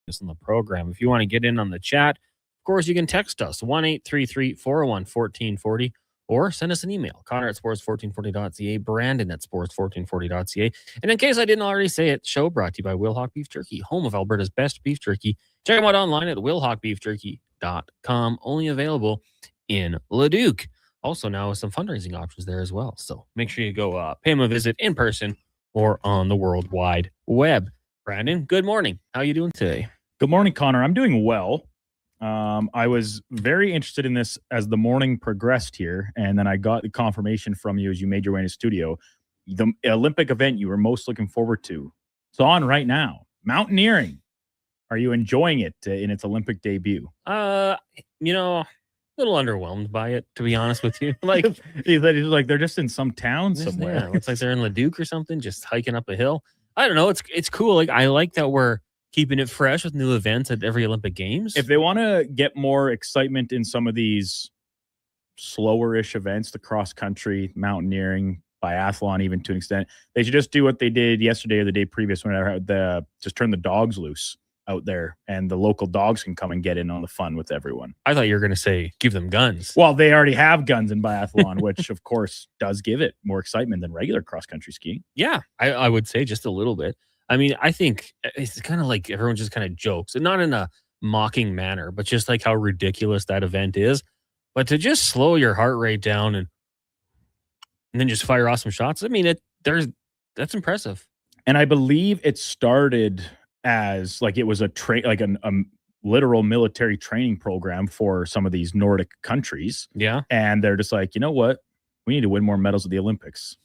us on the program. If you want to get in on the chat, of course, you can text us 1-833-401-1440 or send us an email. Connor at sports1440.ca, Brandon at sports1440.ca. And in case I didn't already say it, show brought to you by Wilhauk Beef Jerky, home of Alberta's best beef jerky. Check them out online at wilhaukbeefjerky.com. Only available in Leduc. Also now with some fundraising options there as well. So make sure you go pay them a visit in person or on the World Wide Web. Brandon, good morning. How are you doing today? Good morning, Connor. I'm doing well. I was very interested in this as the morning progressed here, and then I got the confirmation from you as you made your way into studio. The Olympic event you were most looking forward to. It's on right now. Mountaineering. Are you enjoying it in its Olympic debut? A little underwhelmed by it, to be honest with you. Like, he's like they're just in some town somewhere. Yeah, looks like they're in Leduc or something, just hiking up a hill. I don't know. It's cool. Like, I like that we're keeping it fresh with new events at every Olympic Games. If they want to get more excitement in some of these slower-ish events, the cross-country, mountaineering, biathlon, even to an extent, they should just do what they did yesterday or the day previous when I had just turn the dogs loose out there, and the local dogs can come and get in on the fun with everyone. I thought you were going to say give them guns. Well, they already have guns in biathlon, which of course does give it more excitement than regular cross-country skiing. Yeah, I would say just a little bit. I mean, I think it's kind of like everyone just kind of jokes, and not in a mocking manner, but just like how ridiculous that event is. But to just slow your heart rate down and then just fire off some shots, I mean, that's impressive. And I believe it started as like it was a literal military training program for some of these Nordic countries. Yeah. And they're just like, you know what? We need to win more medals at the Olympics.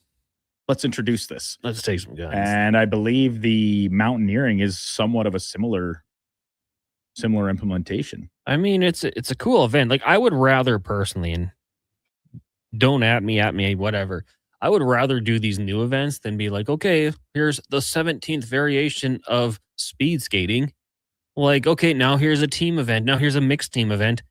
Let's introduce this. Let's take some guns. And I believe the mountaineering is somewhat of a similar implementation. I mean, it's a cool event. Like, I would rather personally, and don't at me, whatever. I would rather do these new events than be like, okay, here's the 17th variation of speed skating. Like, okay, now here's a team event. Now here's a mixed team event.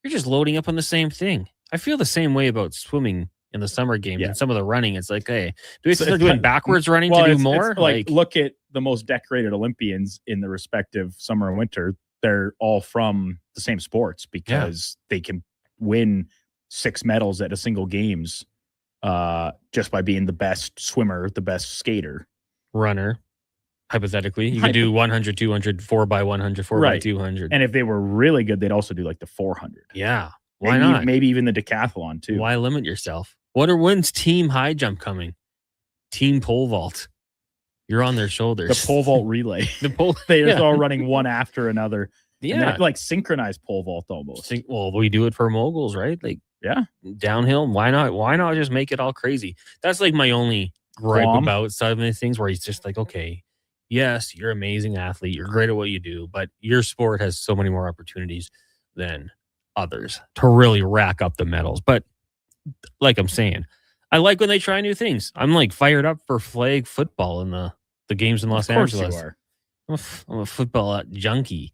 You're just loading up on the same thing. I feel the same way about swimming in the summer games and some of the running. It's like, hey, do we start doing backwards running to do more? It's like, look at the most decorated Olympians in the respective summer and winter. They're all from the same sports because they can win 6 medals at a single games just by being the best swimmer, the best skater. Runner. Hypothetically, you could do 100, 200, 4x100, 4x200. And if they were really good, they'd also do like the 400. Yeah. Why not? Maybe even the decathlon too. Why limit yourself? When's team high jump coming? Team pole vault. You're on their shoulders. The pole vault relay. They're just all running one after another. Yeah. Like synchronized pole vault almost. Well, we do it for moguls, right? Like, yeah. Downhill. Why not? Why not just make it all crazy? That's like my only gripe about some of these things where he's just like, okay, yes, you're an amazing athlete. You're great at what you do, but your sport has so many more opportunities than others to really rack up the medals. But like I'm saying, I like when they try new things. I'm like fired up for flag football in the games in Los Angeles. You are. I'm a football junkie,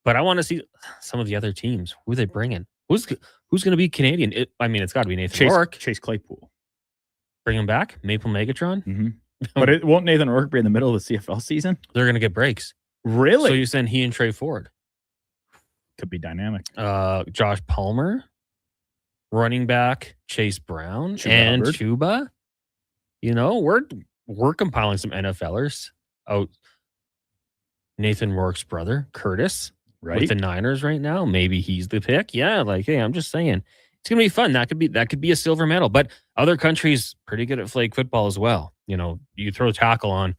but I want to see some of the other teams. Who are they bringing? Who's going to be Canadian? It's got to be Nathan Rourke. Chase Claypool. Bring him back? Maple Megatron? Mm-hmm. But won't Nathan Rourke be in the middle of the CFL season? They're going to get breaks. Really? So you send he and Trey Ford. Could be dynamic. Josh Palmer, running back, Chase Brown, Chuba. You know, we're compiling some NFLers out. Nathan Rourke's brother, Curtis, with the Niners right now. Maybe he's the pick. Yeah, like, hey, I'm just saying. It's gonna be fun. That could be a silver medal. But other countries pretty good at flag football as well. You know, you throw tackle on,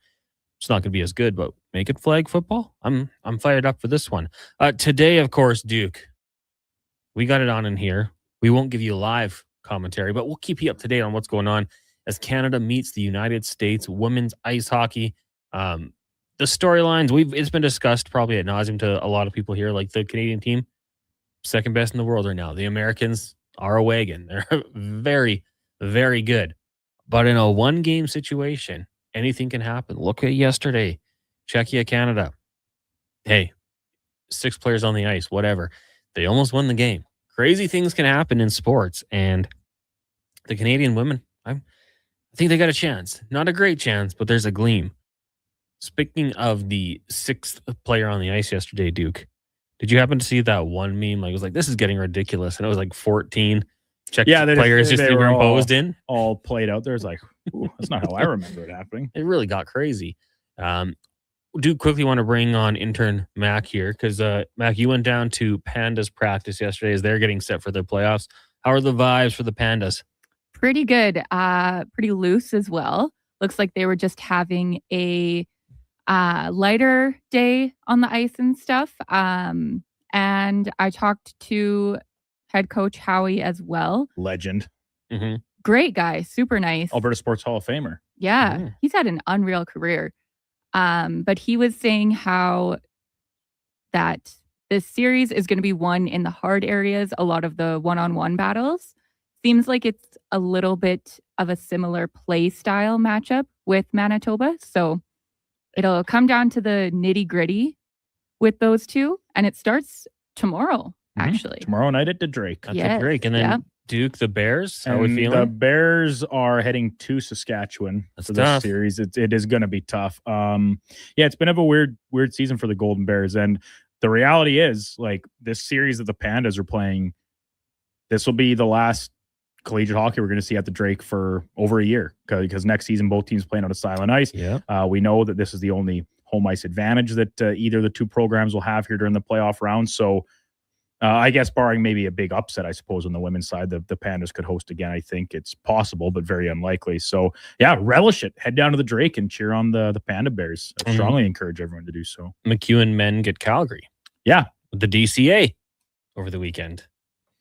it's not gonna be as good, but make it flag football. I'm fired up for this one. Today, of course, Duke. We got it on in here. We won't give you live commentary, but we'll keep you up to date on what's going on as Canada meets the United States women's ice hockey. The storylines, it's been discussed probably ad nauseum to a lot of people here, like the Canadian team, second best in the world right now. The Americans are a wagon. They're very, very good. But in a one-game situation, anything can happen. Look at yesterday, Czechia, Canada. Hey, 6 players on the ice, whatever. They almost won the game. Crazy things can happen in sports. And the Canadian women, I think they got a chance. Not a great chance, but there's a gleam. Speaking of the 6th player on the ice yesterday, Duke, did you happen to see that one meme? Like, it was like, this is getting ridiculous. And it was like 14 Czech players just superimposed in. All played out there. It's like, ooh, that's not how I remember it happening. It really got crazy. Do quickly want to bring on intern Mac here because, Mac, you went down to Pandas practice yesterday as they're getting set for their playoffs. How are the vibes for the Pandas? Pretty good. Pretty loose as well. Looks like they were just having a lighter day on the ice and stuff. And I talked to head coach Howie as well. Legend. Mm-hmm. Great guy. Super nice. Alberta Sports Hall of Famer. Yeah. He's had an unreal career. But he was saying how that this series is going to be won in the hard areas. A lot of the one-on-one battles. Seems like it's a little bit of a similar play style matchup with Manitoba. So it'll come down to the nitty-gritty with those two. And it starts tomorrow, actually. Tomorrow night at the Drake. That's a Drake. And then Duke, the Bears, how are we feeling? The Bears are heading to Saskatchewan for this series. It is going to be tough. It's been a weird season for the Golden Bears. And the reality is, like, this series that the Pandas are playing, this will be the last collegiate hockey we're going to see at the Drake for over a year because next season both teams playing on a silent ice. Yeah. We know that this is the only home ice advantage that either of the two programs will have here during the playoff round. So I guess barring maybe a big upset, I suppose, on the women's side, the Pandas could host again. I think it's possible, but very unlikely. So, relish it. Head down to the Drake and cheer on the Panda Bears. I strongly encourage everyone to do so. McEwen men get Calgary. Yeah. With the DCA over the weekend.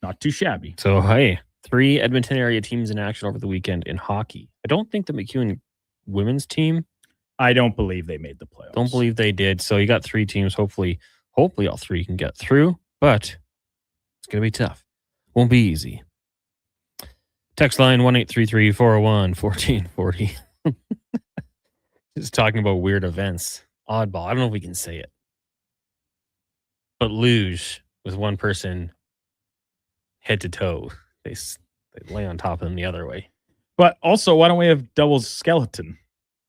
Not too shabby. So, hey, 3 Edmonton area teams in action over the weekend in hockey. I don't think the McEwen women's team. I don't believe they made the playoffs. Don't believe they did. So you got 3 teams. Hopefully all 3 can get through, but it's going to be tough. Won't be easy. Text line 1-833-401-1440. Just talking about weird events. Oddball. I don't know if we can say it. But luge with one person head to toe. They lay on top of them the other way. But also, why don't we have double skeleton?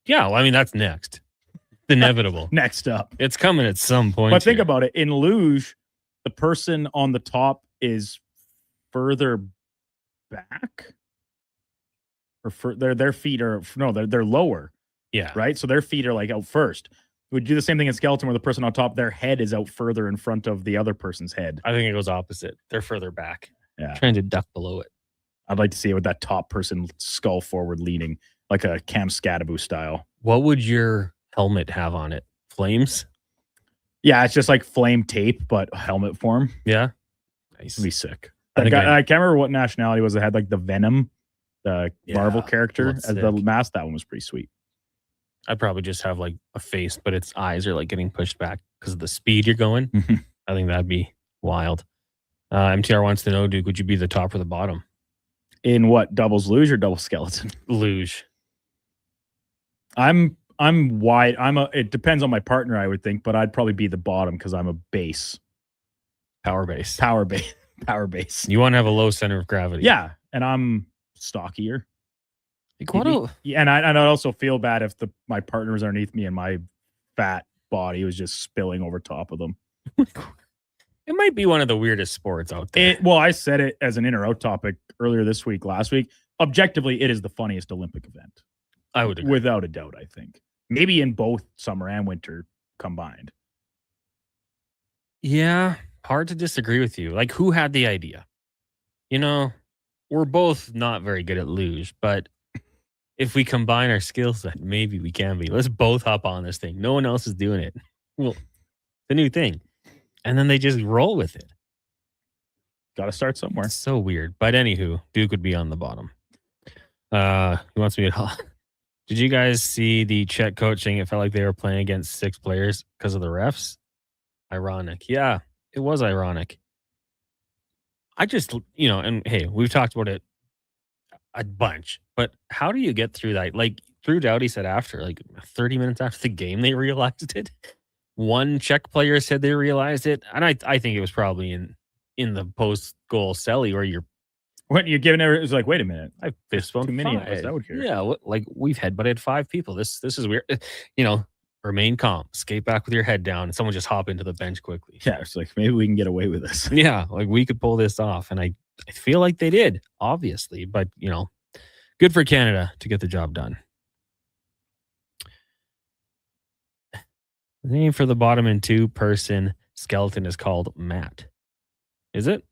Yeah, well, I mean, that's next. It's inevitable. Next up. It's coming at some point. But think about it. In luge, the person on the top is further back. Or their feet are... No, they're lower. Yeah. Right? So their feet are like out first. We do the same thing in skeleton where the person on top, their head is out further in front of the other person's head. I think it goes opposite. They're further back. Yeah. Trying to duck below it. I'd like to see it with that top person skull forward leaning, like a Cam Scadaboo style. What would your helmet have on it? Flames? Yeah, it's just like flame tape, but helmet form. Yeah. Nice. It'd be sick. I can't remember what nationality was that had like the Venom, the Marvel character as the mask. That one was pretty sweet. I'd probably just have like a face, but its eyes are like getting pushed back because of the speed you're going. I think that'd be wild. MTR wants to know, Duke, would you be the top or the bottom? In what? Doubles luge or double skeleton? Luge. I'm wide. It depends on my partner, I would think, but I'd probably be the bottom because I'm a base. Power base. Power base. You want to have a low center of gravity. Yeah. And I'm stockier. And I'd also feel bad if my partner was underneath me and my fat body was just spilling over top of them. It might be one of the weirdest sports out there. Well, I said it as an in or out topic earlier last week. Objectively, it is the funniest Olympic event. I would agree. Without a doubt, I think. Maybe in both summer and winter combined. Yeah, hard to disagree with you. Like, who had the idea? You know, we're both not very good at luge, but if we combine our skill set, maybe we can be. Let's both hop on this thing. No one else is doing it. Well, the new thing. And then they just roll with it. Got to start somewhere. It's so weird. But anywho, Duke would be on the bottom. He wants me to... Did you guys see the Czech coach saying it felt like they were playing against 6 players because of the refs? Ironic. Yeah, it was ironic. I just, and hey, we've talked about it a bunch, but how do you get through that? Like, Drew Doughty said after, like 30 minutes after the game, they realized it. One Czech player said they realized it. And I think it was probably in the post-goal celly where you're... When you're giving it, it's like, wait a minute. I fist bumped too many of us out here. Yeah, like we've headbutted 5 people. This is weird. remain calm, skate back with your head down, and someone just hop into the bench quickly. Yeah, it's like maybe we can get away with this. Yeah, like we could pull this off. And I feel like they did, obviously. But, good for Canada to get the job done. The name for the bottom and 2-person skeleton is called Matt. Is it?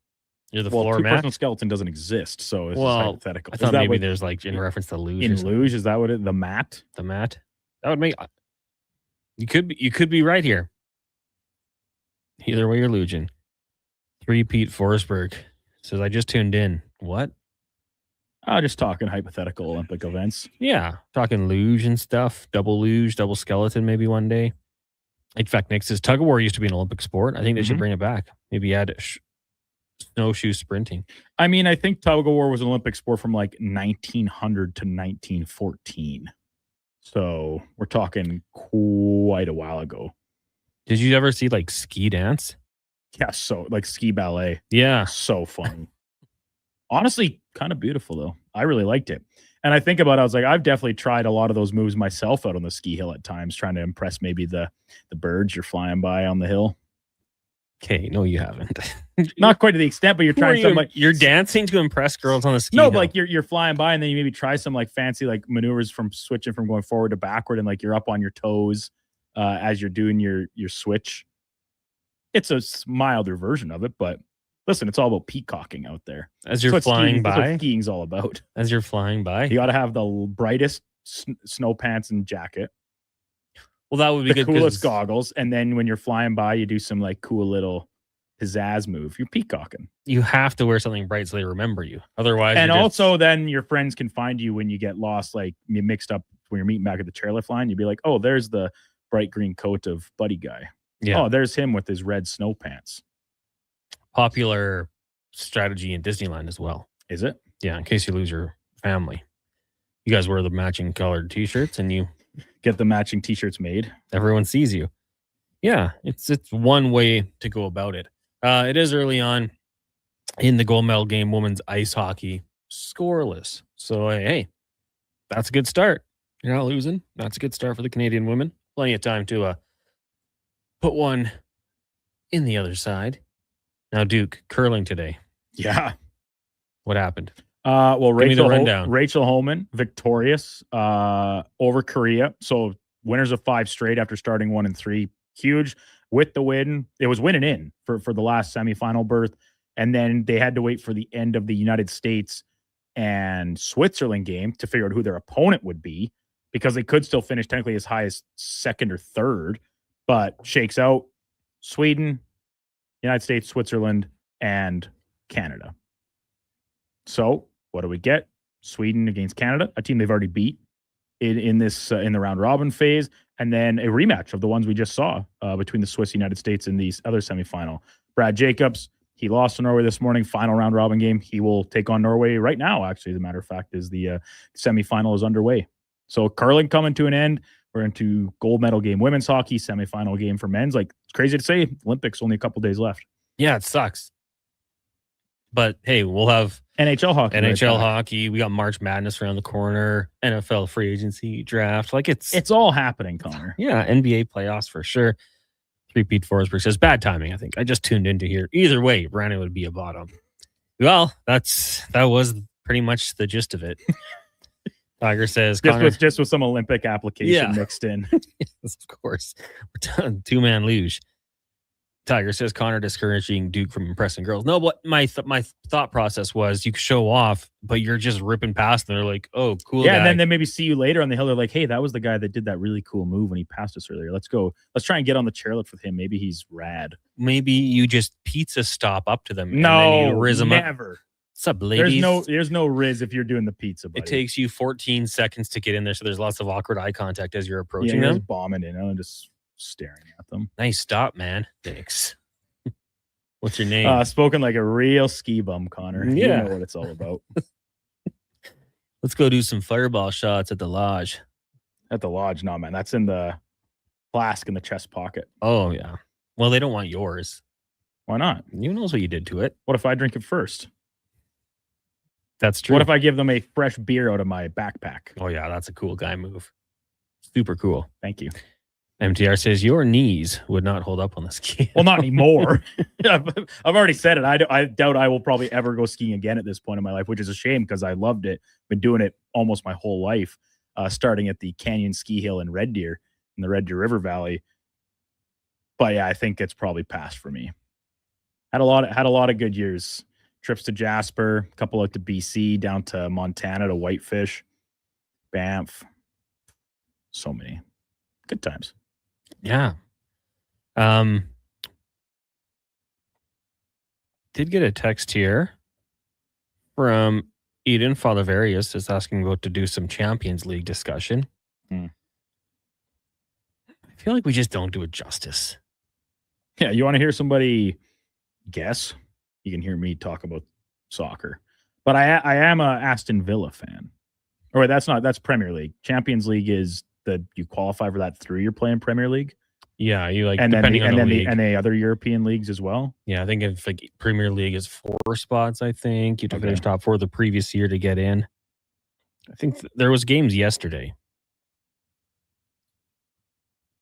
You're the floor Matt? Two-person skeleton doesn't exist, so it's hypothetical. I thought maybe there's like in reference to luge. In luge, is that what it? The Matt? The Matt? That would make... You could be right here. Either way, you're luging. 3 Pete Forsberg says, I just tuned in. What? Just talking hypothetical Olympic events. Yeah, talking luge and stuff. Double luge, double skeleton maybe one day. In fact, Nick says, tug of war used to be an Olympic sport. I think they should bring it back. Maybe add snowshoe sprinting. I mean, I think tug of war was an Olympic sport from like 1900 to 1914. So we're talking quite a while ago. Did you ever see like ski dance? Yeah, so like ski ballet. Yeah. So fun. Honestly, kind of beautiful though. I really liked it. And I think about it, I was like, I've definitely tried a lot of those moves myself out on the ski hill at times, trying to impress maybe the birds you're flying by on the hill. Okay, no, you haven't. Not quite to the extent, but you're trying something like you're dancing to impress girls on the ski. No, hill. but like you're flying by, and then you maybe try some like fancy like maneuvers from switching from going forward to backward, and like you're up on your toes as you're doing your switch. It's a milder version of it, but listen, it's all about peacocking out there. As you're flying by, that's what skiing's all about. As you're flying by, you got to have the brightest snow pants and jacket. Well, that would be the good. Coolest goggles, and then when you're flying by, you do some like cool little pizzazz move. You're peacocking. You have to wear something bright so they remember you. Otherwise, and also then your friends can find you when you get lost, like you mixed up when you're meeting back at the chairlift line. You'd be like, "Oh, there's the bright green coat of Buddy guy. Yeah. Oh, there's him with his red snow pants." Popular strategy in Disneyland as well. Is it? Yeah. In case you lose your family, you guys wear the matching colored T-shirts and you get the matching T-shirts made. Everyone sees you. Yeah, it's one way to go about it. It is early on in the gold medal game, women's ice hockey, scoreless. So, hey, that's a good start. You're not losing. That's a good start for the Canadian women. Plenty of time to put one in the other side. Now, Duke, curling today. Yeah. What happened? Well, Rachel Holman, victorious over Korea. So winners of 5 straight after starting 1 and 3. Huge with the win. It was winning in for the last semifinal berth. And then they had to wait for the end of the United States and Switzerland game to figure out who their opponent would be, because they could still finish technically as high as 2nd or 3rd, but shakes out Sweden, United States, Switzerland, and Canada. So what do we get? Sweden against Canada, a team they've already beat in the round robin phase, and then a rematch of the ones we just saw between the Swiss, United States, and the other semifinal. Brad Jacobs, he lost to Norway this morning, final round robin game. He will take on Norway right now, actually, as a matter of fact, as the semifinal is underway. So curling coming to an end. We're into gold medal game women's hockey, semifinal game for men's. Like, it's crazy to say, Olympics only a couple days left. Yeah, it sucks. But hey, we'll have NHL hockey. NHL hockey. We got March Madness around the corner. NFL free agency draft. Like it's all happening, Connor. Yeah, NBA playoffs for sure. 3 Pete Forsberg says bad timing. I think I just tuned in to hear. Either way, Brandon would be a bottom. Well, that was pretty much the gist of it. Tiger says just with some Olympic application mixed in. Yes, of course. We're done. 2-man luge. Tiger says Connor discouraging Duke from impressing girls. No, but my thought process was you show off, but you're just ripping past them. They're like, oh, cool. Yeah, guy. and then they maybe see you later on the hill. They're like, hey, that was the guy that did that really cool move when he passed us earlier. Let's go. Let's try and get on the chairlift with him. Maybe he's rad. Maybe you just pizza stop up to them. No, and then you riz them never. Up. What's up, ladies? There's no riz if you're doing the pizza, buddy. It takes you 14 seconds to get in there, so there's lots of awkward eye contact as you're approaching them. Just bombing in and just staring at them. Nice stop, man. Thanks. What's your name? Spoken like a real ski bum, Connor. Yeah. You know what it's all about. Let's go do some fireball shots at the lodge. At the lodge? No, man. That's in the flask in the chest pocket. Oh, yeah. Well, they don't want yours. Why not? Who knows what you did to it? What if I drink it first? That's true. What if I give them a fresh beer out of my backpack? Oh, yeah. That's a cool guy move. Super cool. Thank you. MTR says your knees would not hold up on the ski. Well, not anymore. I've already said it. I doubt I will probably ever go skiing again at this point in my life, which is a shame because I loved it. Been doing it almost my whole life, starting at the Canyon Ski Hill in Red Deer in the Red Deer River Valley. But yeah, I think it's probably past for me. Had a lot of good years. Trips to Jasper, a couple out to BC, down to Montana to Whitefish, Banff. So many good times. Yeah. Did get a text here from Eden Falavarius just asking about to do some Champions League discussion. I feel like we just don't do it justice. Yeah, you want to hear somebody guess? You can hear me talk about soccer. But I am a Aston Villa fan. Or that's Premier League. Champions League is you qualify for that through your playing Premier League. Yeah, you like depending on the league. And the other European leagues as well. Yeah, I think if like Premier League is 4 spots, I think you have to finish top 4 the previous year to get in. I think there was games yesterday.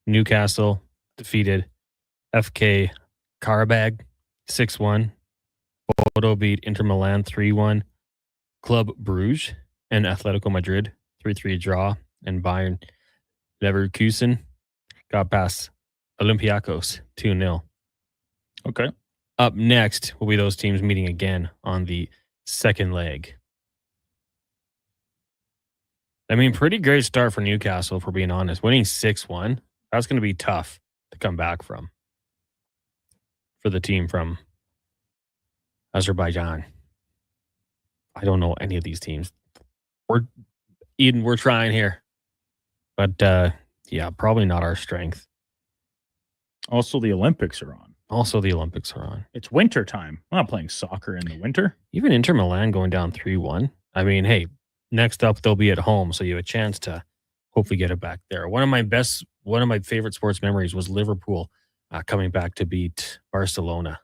Newcastle defeated FK Karabag 6-1. Bodo beat Inter Milan 3-1. Club Bruges and Atletico Madrid 3-3 draw. And Bayern Leverkusen got past Olympiacos 2-0. Okay. Up next will be those teams meeting again on the second leg. I mean, pretty great start for Newcastle, if we're being honest. Winning 6-1, that's going to be tough to come back from for the team from Azerbaijan. I don't know any of these teams. We're trying here. But, yeah, probably not our strength. Also, the Olympics are on. It's winter time. I'm not playing soccer in the winter. Even Inter Milan going down 3-1. I mean, hey, next up they'll be at home, so you have a chance to hopefully get it back there. One of my favorite sports memories was Liverpool coming back to beat Barcelona.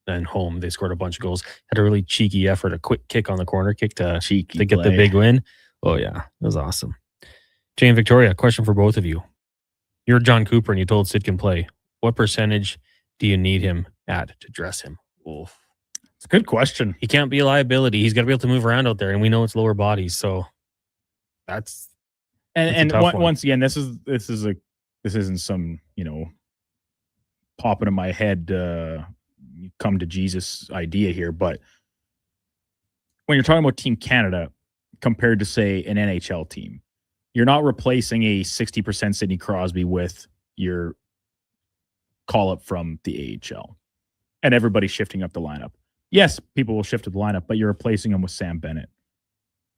Then home, they scored a bunch of goals. Had a really cheeky effort, a quick kick on the corner kick to get the big win. Oh yeah, it was awesome. Jay and Victoria, question for both of you. You're John Cooper and you told Sid can play. What percentage do you need him at to dress him? Oof. It's a good question. He can't be a liability. He's got to be able to move around out there, and we know it's lower bodies, so that's once again, this isn't some popping in my head come to Jesus idea here, but when you're talking about Team Canada compared to say an NHL team, you're not replacing a 60% Sidney Crosby with your call up from the AHL and everybody shifting up the lineup. Yes, people will shift to the lineup, but you're replacing them with Sam Bennett,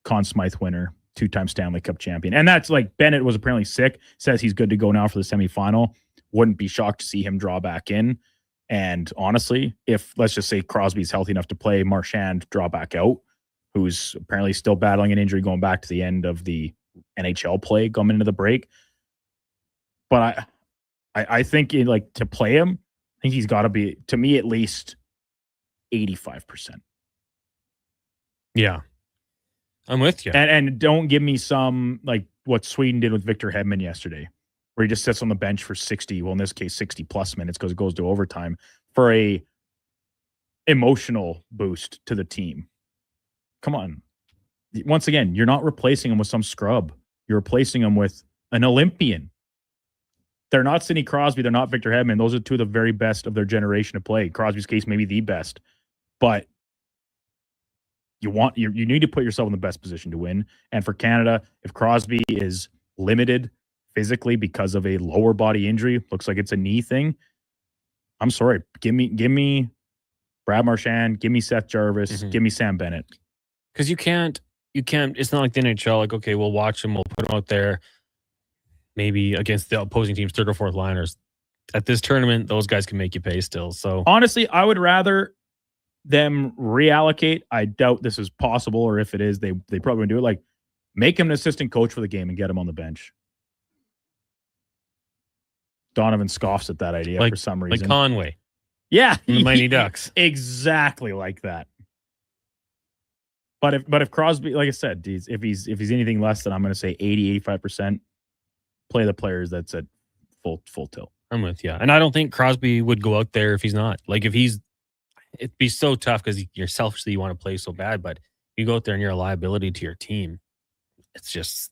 Conn Smythe winner, 2-time Stanley Cup champion. And that's like Bennett was apparently sick, says he's good to go now for the semifinal. Wouldn't be shocked to see him draw back in. And honestly, if let's just say Crosby's healthy enough to play, Marchand draw back out, who's apparently still battling an injury going back to the end of the NHL play coming into the break. But I think to play him, I think he's got to be, to me at least, 85%. Yeah. I'm with you. And don't give me some like what Sweden did with Victor Hedman yesterday, where he just sits on the bench for 60, well, in this case, 60 plus minutes because it goes to overtime for a emotional boost to the team. Come on. Once again, you're not replacing him with some scrub. You're replacing him with an Olympian. They're not Sidney Crosby. They're not Victor Hedman. Those are two of the very best of their generation to play. Crosby's case, maybe the best. But you need to put yourself in the best position to win. And for Canada, if Crosby is limited physically because of a lower body injury, looks like it's a knee thing, I'm sorry. Give me Brad Marchand, give me Seth Jarvis, give me Sam Bennett. Because you can't, it's not like the NHL, like, okay, we'll watch him, we'll put him out there, maybe against the opposing team's third or fourth liners. At this tournament, those guys can make you pay still. So honestly, I would rather them reallocate. I doubt this is possible, or if it is, they probably would do it. Like, make him an assistant coach for the game and get him on the bench. Donovan scoffs at that idea for some reason. Like Conway. Yeah. The Mighty Ducks. Exactly like that. But if Crosby, like I said, if he's anything less than, I'm going to say 80, 85%, play the players that's at full tilt. I'm with you. And I don't think Crosby would go out there if he's not. Like, if he's, it'd be so tough because you're selfishly, you want to play so bad, but you go out there and you're a liability to your team. It's just,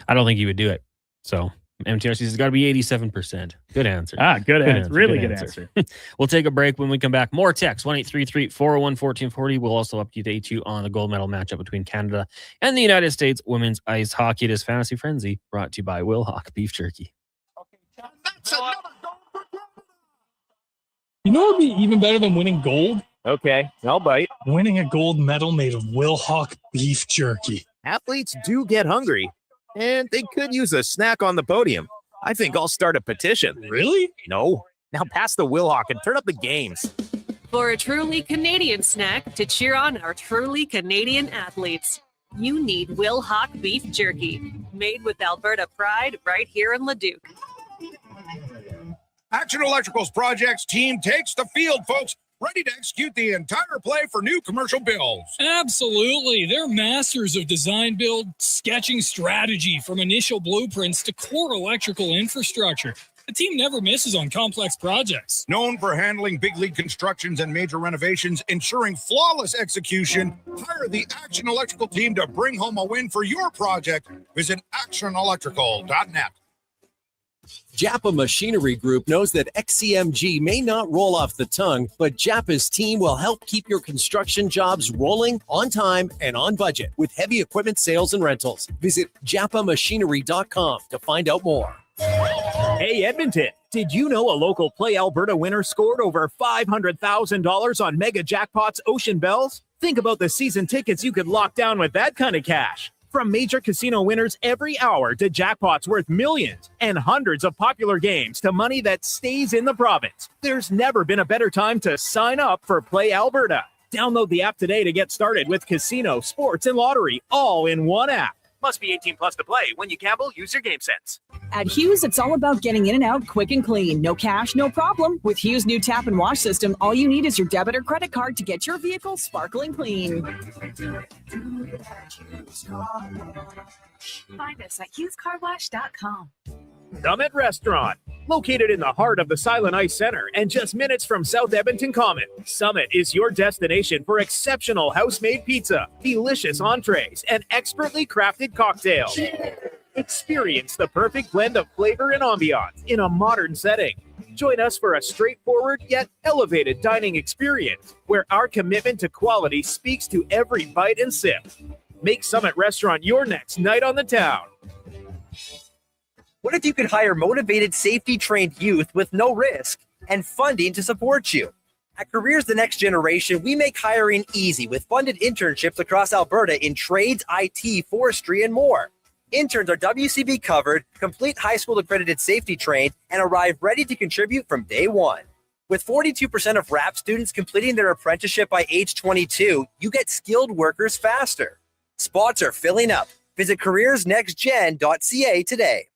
I don't think he would do it. So MTRC says it's got to be 87%. Good answer. Good answer. Really good answer. We'll take a break. When we come back, more text 1-833-401-1440. We'll also update you on the gold medal matchup between Canada and the United States women's ice hockey. It is Fantasy Frenzy, brought to you by Will Hawk Beef Jerky. You know what would be even better than winning gold? Okay, I'll bite. Winning a gold medal made of Will Hawk beef jerky. Athletes do get hungry, and they could use a snack on the podium. I think I'll start a petition. Really? No. Now pass the Will Hawk and turn up the games. For a truly Canadian snack to cheer on our truly Canadian athletes, you need Will Hawk Beef Jerky, made with Alberta pride right here in Leduc. Action Electrical's projects team takes the field, folks, ready to execute the entire play for new commercial builds. Absolutely. They're masters of design build, sketching strategy from initial blueprints to core electrical infrastructure. The team never misses on complex projects. Known for handling big league constructions and major renovations, ensuring flawless execution, hire the Action Electrical team to bring home a win for your project. Visit actionelectrical.net. Japa Machinery Group knows that XCMG may not roll off the tongue, but Japa's team will help keep your construction jobs rolling on time and on budget with heavy equipment sales and rentals. Visit japamachinery.com to find out more. Hey, Edmonton, did you know a local Play Alberta winner scored over $500,000 on Mega Jackpots Ocean Bells? Think about the season tickets you could lock down with that kind of cash. From major casino winners every hour to jackpots worth millions and hundreds of popular games to money that stays in the province, there's never been a better time to sign up for Play Alberta. Download the app today to get started with casino, sports, and lottery all in one app. Must be 18 plus to play. When you gamble, use your game sense. At Hughes, it's all about getting in and out quick and clean. No cash, no problem. With Hughes' new tap and wash system, all you need is your debit or credit card to get your vehicle sparkling clean. Find us at hughescarwash.com. Summit Restaurant, located in the heart of the Silent Ice Center and just minutes from South Edmonton Common. Summit is your destination for exceptional house-made pizza, delicious entrees, and expertly crafted cocktails. Experience the perfect blend of flavor and ambiance in a modern setting. Join us for a straightforward yet elevated dining experience where our commitment to quality speaks to every bite and sip. Make Summit Restaurant your next night on the town. What if you could hire motivated, safety-trained youth with no risk and funding to support you? At Careers the Next Generation, we make hiring easy with funded internships across Alberta in trades, IT, forestry, and more. Interns are WCB covered, complete high school accredited safety trained, and arrive ready to contribute from day one. With 42% of RAP students completing their apprenticeship by age 22, you get skilled workers faster. Spots are filling up. Visit careersnextgen.ca today.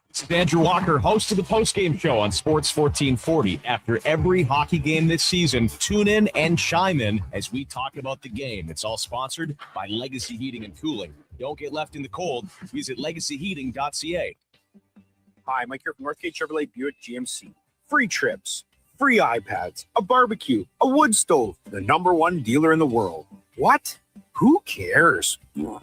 This is Andrew Walker, host of the postgame show on Sports 1440. After every hockey game this season, tune in and chime in as we talk about the game. It's all sponsored by Legacy Heating and Cooling. Don't get left in the cold. Visit legacyheating.ca. Hi, Mike here from Northgate Chevrolet Buick GMC. Free trips, free iPads, a barbecue, a wood stove, the #1 dealer in the world. What? Who cares? How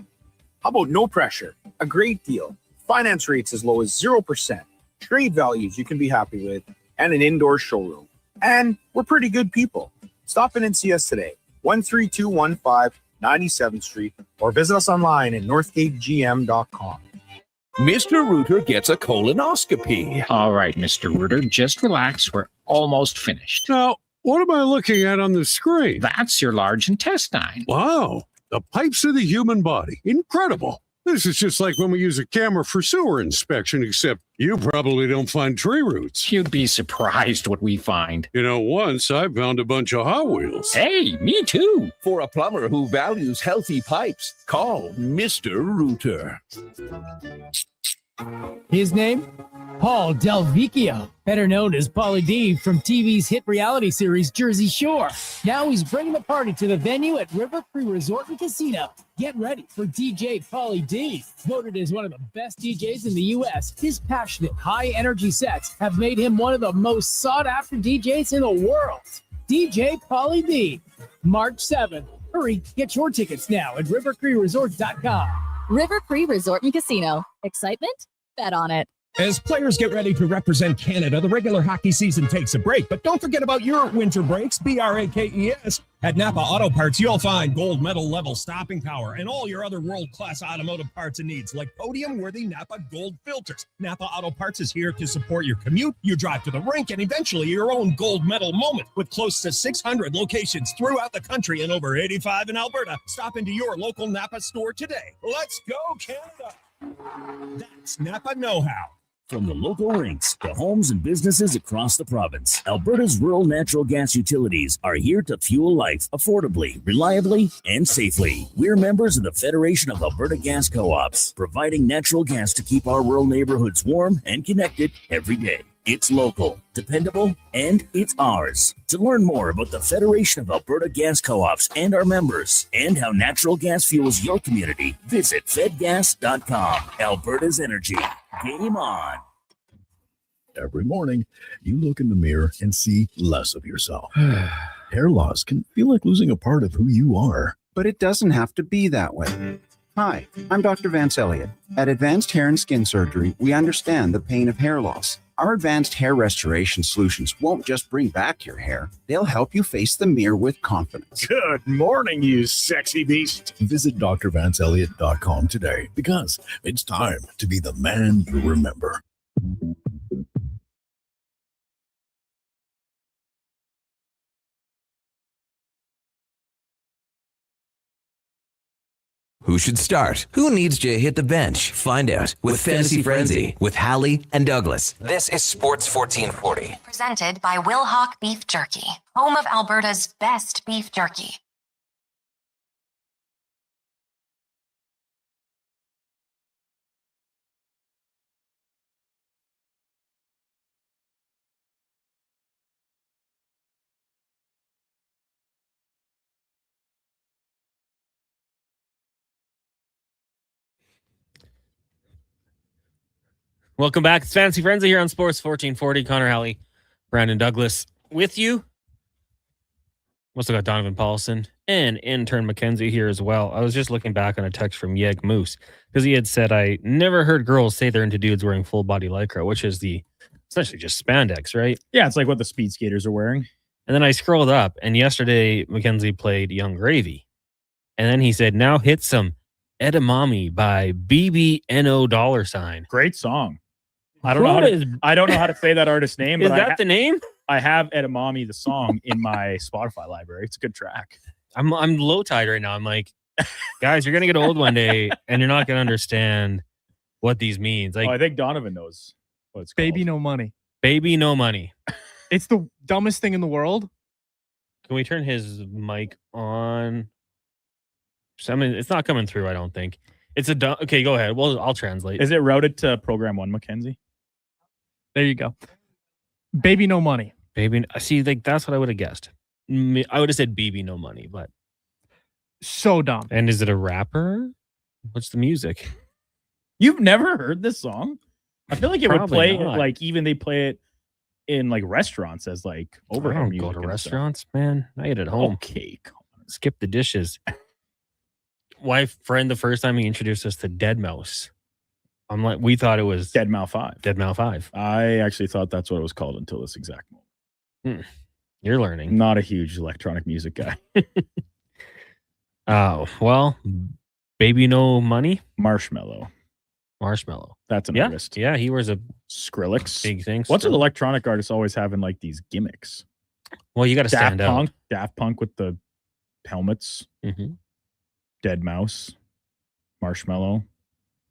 about no pressure, a great deal, finance rates as low as 0%, trade values you can be happy with, and an indoor showroom. And we're pretty good people. Stop in and see us today, 13215 97th Street, or visit us online at northgategm.com. Mr. Rooter gets a colonoscopy. All right, Mr. Rooter, just relax. We're almost finished. Now, what am I looking at on the screen? That's your large intestine. Wow, the pipes of the human body. Incredible. This is just like when we use a camera for sewer inspection, except you probably don't find tree roots. You'd be surprised what we find. You know, once I found a bunch of Hot Wheels. Hey, me too. For a plumber who values healthy pipes, call Mr. Rooter. His name? Paul Del Vecchio, better known as Pauly D from TV's hit reality series Jersey Shore. Now he's bringing the party to the venue at River Cree Resort and Casino. Get ready for DJ Pauly D. Voted as one of the best DJs in the U.S., his passionate, high-energy sets have made him one of the most sought-after DJs in the world. DJ Pauly D. March 7th. Hurry, get your tickets now at rivercreeresort.com. River Cree Resort and Casino. Excitement? Bet on it. As players get ready to represent Canada, the regular hockey season takes a break. But don't forget about your winter breaks, BRAKES. At Napa Auto Parts, you'll find gold medal level stopping power and all your other world-class automotive parts and needs, like podium-worthy Napa Gold filters. Napa Auto Parts is here to support your commute, your drive to the rink, and eventually your own gold medal moment. With close to 600 locations throughout the country and over 85 in Alberta, stop into your local Napa store today. Let's go, Canada! That's Napa Know-How. From the local rinks to homes and businesses across the province, Alberta's rural natural gas utilities are here to fuel life affordably, reliably, and safely. We're members of the Federation of Alberta Gas Co-ops, providing natural gas to keep our rural neighborhoods warm and connected every day. It's local, dependable, and it's ours. To learn more about the Federation of Alberta Gas Co-ops and our members, and how natural gas fuels your community, visit fedgas.com. Alberta's energy. Game on. Every morning, you look in the mirror and see less of yourself. Hair loss can feel like losing a part of who you are. But it doesn't have to be that way. Hi, I'm Dr. Vance Elliott. At Advanced Hair and Skin Surgery, we understand the pain of hair loss. Our advanced hair restoration solutions won't just bring back your hair, they'll help you face the mirror with confidence. Good morning, you sexy beast. Visit drvanceelliott.com today because it's time to be the man you remember. Who should start? Who needs to hit the bench? Find out with Fantasy Frenzy with Halley and Douglas. This is Sports 1440. Presented by Will Hawk Beef Jerky, home of Alberta's best beef jerky. Welcome back. It's Fantasy Frenzy here on Sports 1440. Connor Halley, Brandon Douglas with you. Also got Donovan Paulson and intern Mackenzie here as well. I was just looking back on a text from Yeg Moose because he had said, I never heard girls say they're into dudes wearing full body Lycra, which is essentially just spandex, right? Yeah, it's like what the speed skaters are wearing. And then I scrolled up, and yesterday Mackenzie played Young Gravy. And then he said, now hit some Edamame by BBNO $. Great song. I don't know how to say that artist's name. Is but that the name? I have Edamame, the song, in my Spotify library. It's a good track. I'm low tide right now. I'm like, guys, you're gonna get old one day, and you're not gonna understand what these means. Like, I think Donovan knows what it's called. Baby No Money. Baby No Money. It's the dumbest thing in the world. Can we turn his mic on? I mean, it's not coming through. I don't think it's okay. Go ahead. Well, I'll translate. Is it routed to program 1, Mackenzie? There you go. Baby No Money. Baby, see, like that's what I would have guessed. I would have said BB No Money, but so dumb. And is it a rapper? What's the music? You've never heard this song? I feel like it would play not. like even they play it in like restaurants as like overhead I don't music. go to restaurants, man. I eat at home. Okay, skip the dishes. My friend, the first time he introduced us to Deadmau5, I'm like, we thought it was Deadmau5. Deadmau5. I actually thought that's what it was called until this exact moment. You're learning. Not a huge electronic music guy. Oh, well, Baby No Money? Marshmello. That's an artist. Yeah, he wears a Skrillex. Big thing. What's an electronic artist always having like these gimmicks? Well, you got to stand out. Daft Punk with the helmets. Mm-hmm. Deadmau5. Marshmello.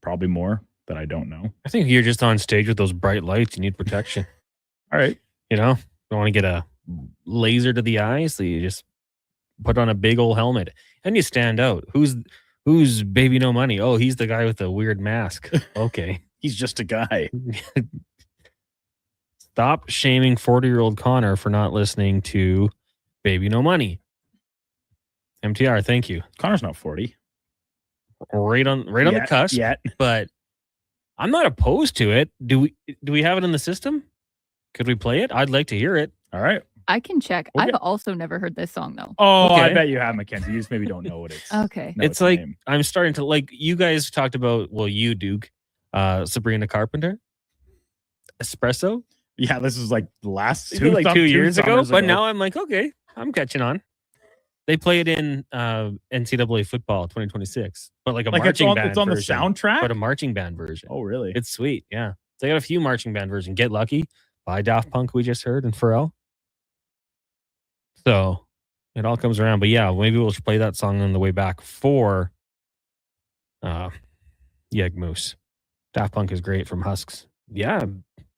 Probably more that I don't know. I think you're just on stage with those bright lights. You need protection. All right. You know, don't want to get a laser to the eye, so you just put on a big old helmet and you stand out. Who's Baby No Money? Oh, he's the guy with the weird mask. Okay. He's just a guy. Stop shaming 40-year-old Connor for not listening to Baby No Money. MTR, thank you. Connor's not 40. Right on the cusp. Yet. But I'm not opposed to it. Do we have it in the system? Could we play it? I'd like to hear it. All right. I can check. Okay. I've also never heard this song though. Oh, Okay. I bet you have, Mackenzie. You just maybe don't know what it's. Okay. know It's its like name. I'm starting to like you guys talked about. Well, you Duke, Sabrina Carpenter, Espresso. Yeah, this is like last Maybe like 2 years ago. summers But now I'm like, okay, I'm catching on. They play it in NCAA football 2026, but like a marching band. It's on version, the soundtrack. but a marching band version. Oh, really? It's sweet. Yeah, they got a few marching band versions. Get Lucky by Daft Punk, we just heard, and Pharrell. So it all comes around. But yeah, maybe we'll play that song on the way back for Yeg Moose. Daft Punk is great from Husks. Yeah,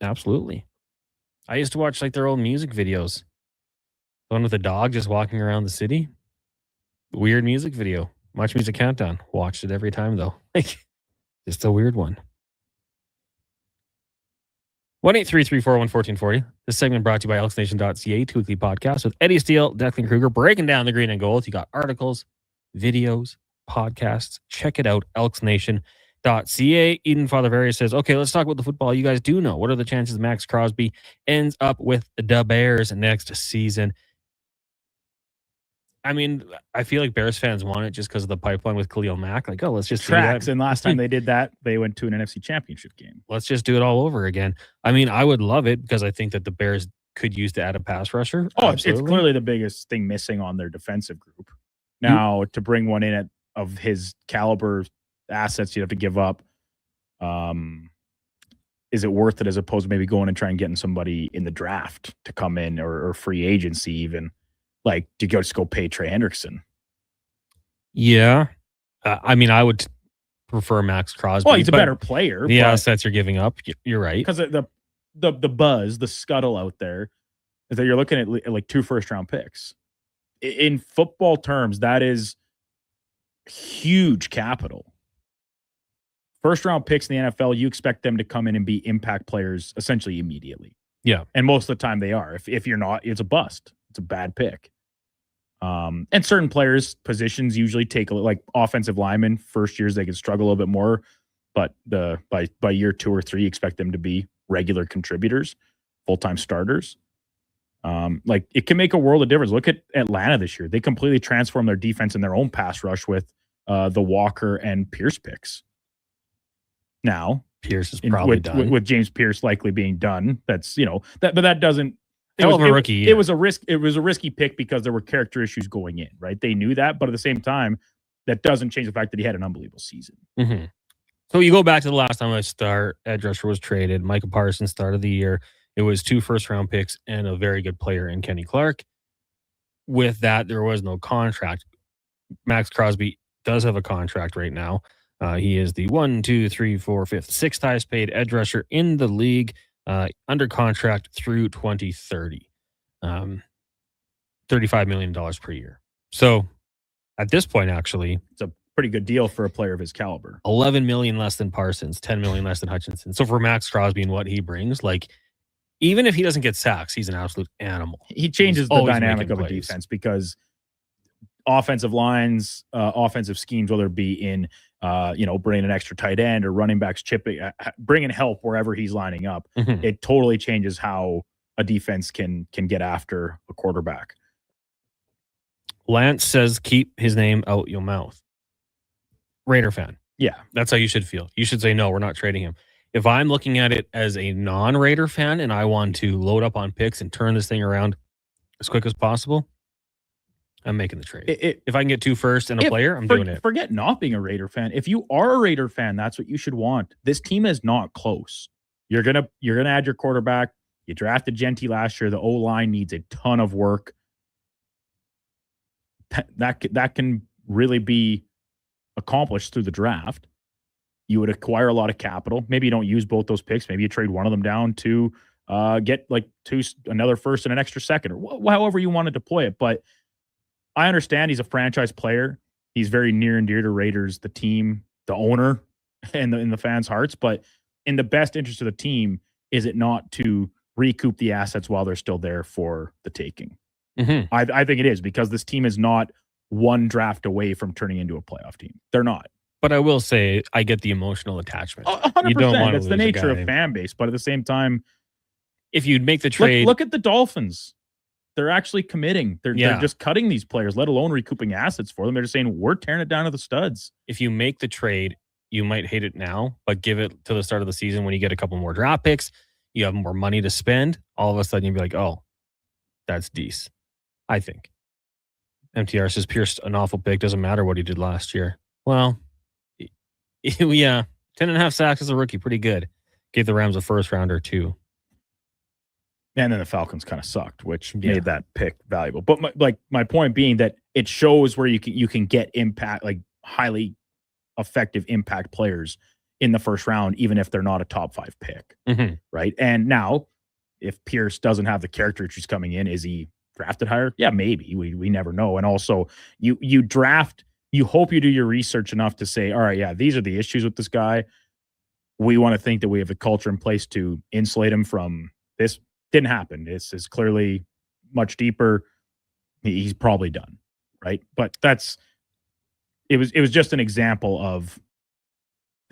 absolutely. I used to watch like their old music videos. The one with the dog just walking around the city. Weird music video. Much Music Countdown. Watched it every time though. Like, just a weird one. 1-833-401-1440. This segment brought to you by elksnation.ca, weekly podcast with Eddie Steele, Declan Kruger, breaking down the green and gold. You got articles, videos, podcasts. Check it out, elksnation.ca. Eden Father Various says, okay, let's talk about the football you guys do know. What are the chances Max Crosby ends up with the Bears next season? I mean, I feel like Bears fans want it just because of the pipeline with Khalil Mack. Like, oh, let's just do Tracks. that. And last time they did that, they went to an NFC Championship game. Let's just do it all over again. I mean, I would love it because I think that the Bears could use to add a pass rusher. Oh, it's clearly the biggest thing missing on their defensive group. Now, to bring one in of his caliber assets you'd have to give up, is it worth it as opposed to maybe going and trying getting somebody in the draft to come in or free agency even? Like, to just go pay Trey Hendrickson. Yeah. I mean, I would prefer Max Crosby. Well, he's a but better player. The but- assets you're giving up, you're right. Because the buzz, the scuttle out there is that you're looking at like 2 first-round picks. In football terms, that is huge capital. First-round picks in the NFL, you expect them to come in and be impact players essentially immediately. Yeah. And most of the time they are. If you're not, it's a bust. It's a bad pick. And certain players, positions usually take like offensive linemen. First years they can struggle a little bit more, but by year 2 or 3, you expect them to be regular contributors, full-time starters. Like, it can make a world of difference. Look at Atlanta this year; they completely transformed their defense and their own pass rush with the Walker and Pierce picks. Now Pierce is probably done with James Pierce likely being done. That's but that doesn't. Hell of a rookie. It was a risk. It was a risky pick because there were character issues going in. Right, they knew that, but at the same time, that doesn't change the fact that he had an unbelievable season. Mm-hmm. So you go back to the last time edge rusher was traded. Micah Parsons started the year. It was 2 first-round picks and a very good player in Kenny Clark. With that, there was no contract. Max Crosby does have a contract right now. He is the 1, 2, 3, 4, 5th, 6th highest paid edge rusher in the league, under contract through 2030. $35 million per year. So at this point, actually, it's a pretty good deal for a player of his caliber. $11 million less than Parsons, $10 million less than Hutchinson. So for Max Crosby and what he brings, like, even if he doesn't get sacks, he's an absolute animal. He changes the dynamic of a plays. defense because offensive lines, offensive schemes, whether it be in, bringing an extra tight end or running backs chipping, bringing help wherever he's lining up, Mhm. it totally changes how a defense can get after a quarterback. Lance says, keep his name out your mouth. Raider fan. Yeah. That's how you should feel. You should say, no, we're not trading him. If I'm looking at it as a non-Raider fan and I want to load up on picks and turn this thing around as quick as possible, I'm making the trade. If I can get 2 first and a player, I'm doing it. Forget not being a Raider fan. If you are a Raider fan, that's what you should want. This team is not close. You're gonna add your quarterback. You drafted Genty last year. The O-line needs a ton of work. That can really be accomplished through the draft. You would acquire a lot of capital. Maybe you don't use both those picks. Maybe you trade one of them down to get like another first and an extra second, or however you want to deploy it. But I understand he's a franchise player. He's very near and dear to Raiders, the team, the owner, and in the fans' hearts. But in the best interest of the team, is it not to recoup the assets while they're still there for the taking? Mm-hmm. I think it is, because this team is not one draft away from turning into a playoff team. They're not. But I will say, I get the emotional attachment. 100%. You don't want to That's the lose a nature guy. of fan base. But at the same time, if you'd make the trade, look at the Dolphins. They're actually committing. They're just cutting these players, let alone recouping assets for them. They're just saying, we're tearing it down to the studs. If you make the trade, you might hate it now, but give it to the start of the season when you get a couple more draft picks, you have more money to spend. All of a sudden, you'd be like, oh, that's decent. I think. MTR says Pierce, an awful pick. Doesn't matter what he did last year. Well, yeah, 10.5 sacks as a rookie. Pretty good. Gave the Rams a first rounder too. And then the Falcons kind of sucked, which made that pick valuable. But my point being that it shows where you can get impact, like highly effective impact players in the first round, even if they're not a top 5 pick. Mm-hmm. Right. And now, if Pierce doesn't have the character issues coming in, is he drafted higher? Yeah, maybe. We never know. And also, you draft, you hope you do your research enough to say, all right, yeah, these are the issues with this guy. We want to think that we have the culture in place to insulate him from this. Didn't happen. This is clearly much deeper. He's probably done, right? But it was just an example of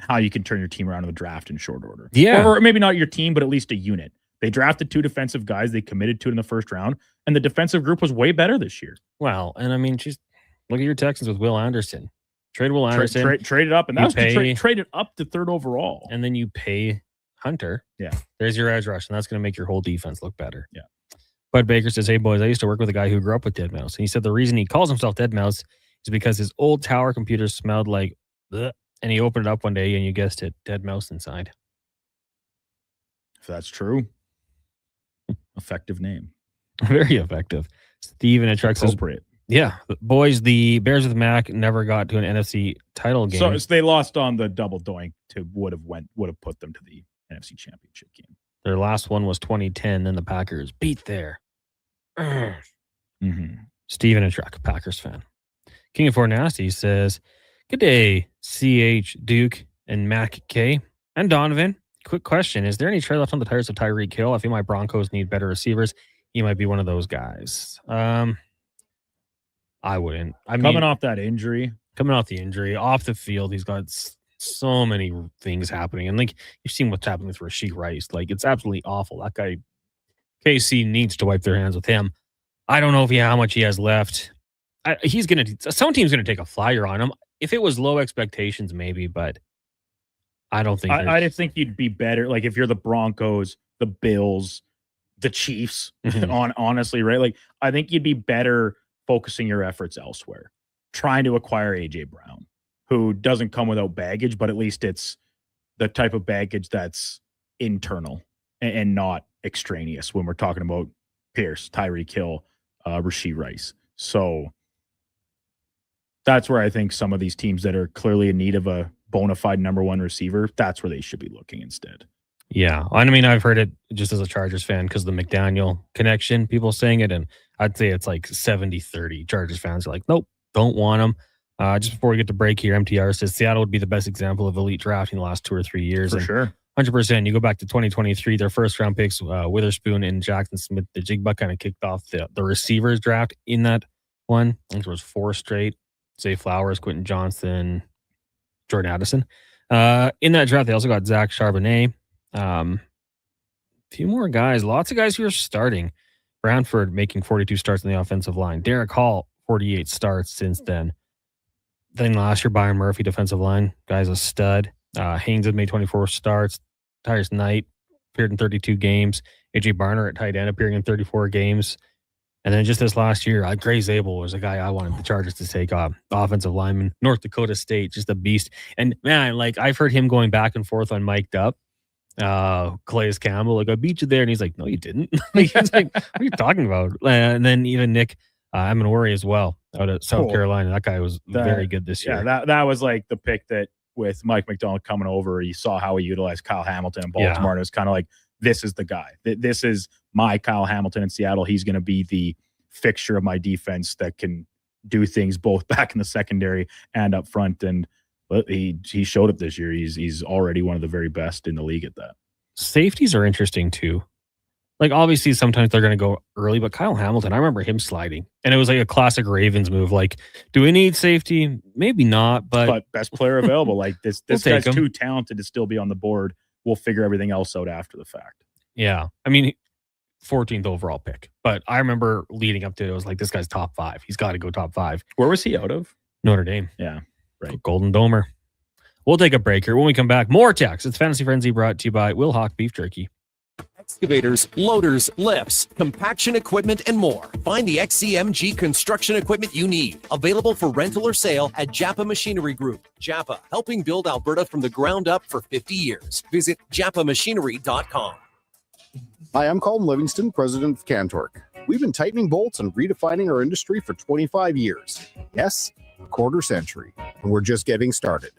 how you can turn your team around in the draft in short order. Yeah. Or maybe not your team, but at least a unit. They drafted 2 defensive guys. They committed to it in the first round, and the defensive group was way better this year. Well, and I mean, just look at your Texans with Will Anderson. Trade Will Anderson. Trade it up, and that was traded up to 3rd overall. And then you pay Hunter. Yeah. There's your edge rush, and that's going to make your whole defense look better. Yeah. Bud Baker says, hey, boys, I used to work with a guy who grew up with Dead Mouse. And he said the reason he calls himself Dead Mouse is because his old tower computer smelled like bleh, and he opened it up one day, and you guessed it, Dead Mouse inside. If that's true. Effective name. Very effective. Steven at Truck says, appropriate. Yeah, boys, the Bears with Mac never got to an NFC title game. So they lost on the double doink to would have put them to the NFC Championship game. Their last one was 2010. Then the Packers beat there. Mm-hmm. Steven and Truck, Packers fan. King of Four Nasty says, good day, CH, Duke, and Mac K, and Donovan. Quick question. Is there any tread left on the tires of Tyreek Hill? I feel my Broncos need better receivers. He might be one of those guys. I wouldn't. Coming off the injury, off the field, he's got so many things happening. And like you've seen what's happening with Rashee Rice. Like it's absolutely awful. That guy, KC needs to wipe their hands with him. I don't know how much he has left. Some team's gonna take a flyer on him. If it was low expectations, maybe, but I don't think. I just think you'd be better. Like if you're the Broncos, the Bills, the Chiefs, honestly, right? Like I think you'd be better focusing your efforts elsewhere, trying to acquire AJ Brown, who doesn't come without baggage, but at least it's the type of baggage that's internal and not extraneous when we're talking about Pierce, Tyreek Hill, Rashee Rice. So that's where I think some of these teams that are clearly in need of a bona fide number 1 receiver, that's where they should be looking instead. Yeah. I mean, I've heard it just as a Chargers fan because the McDaniel connection, people saying it, and I'd say it's like 70-30. Chargers fans are like, nope, don't want him. Just before we get to break here, MTR says Seattle would be the best example of elite drafting the last 2 or 3 years. For sure. 100%. You go back to 2023, their first round picks, Witherspoon and Jackson Smith, the Jigba kind of kicked off the receivers draft in that one. I think there was 4 straight. Zay Flowers, Quentin Johnson, Jordan Addison. In that draft, they also got Zach Charbonnet. A few more guys, lots of guys who are starting. Brantford making 42 starts in the offensive line. Derek Hall, 48 starts since then. Then last year, Byron Murphy, defensive line. Guy's a stud. Haynes had made 24 starts. Tyrus Knight appeared in 32 games. AJ Barner at tight end appearing in 34 games. And then just this last year, Gray Zabel was a guy I wanted the Chargers to take offensive lineman. North Dakota State, just a beast. And man, like I've heard him going back and forth on Mic'd Up. Calais Campbell, like I beat you there, and he's like, no, you didn't. He's like, what are you talking about? And then even Nick Amenori as well out of South Carolina. That guy was very good this year. Yeah, that was like the pick that with Mike McDonald coming over, you saw how he utilized Kyle Hamilton in Baltimore. And it was kind of like, this is the guy. This is my Kyle Hamilton in Seattle. He's going to be the fixture of my defense that can do things both back in the secondary and up front. And But he showed up this year. He's already one of the very best in the league at that. Safeties are interesting too. Like, obviously, sometimes they're going to go early, but Kyle Hamilton, I remember him sliding. And it was like a classic Ravens move. Like, do we need safety? Maybe not, but best player available. Like, this We'll guy's take him. too talented to still be on the board. We'll figure everything else out after the fact. yeah. I mean, 14th overall pick. But I remember leading up to it, I was like, this guy's top 5. He's got to go top 5. Where was he out of? Notre Dame. Yeah, right. Golden Domer. We'll take a break here. When we come back, more text. It's Fantasy Frenzy brought to you by Will Hawk Beef Jerky. Excavators, loaders, lifts, compaction equipment, and more. Find the XCMG construction equipment you need. Available for rental or sale at Japa Machinery Group. Japa, helping build Alberta from the ground up for 50 years. Visit japamachinery.com. Hi, I'm Colin Livingston, president of Cantork. We've been tightening bolts and redefining our industry for 25 years. Yes, a quarter century, and we're just getting started.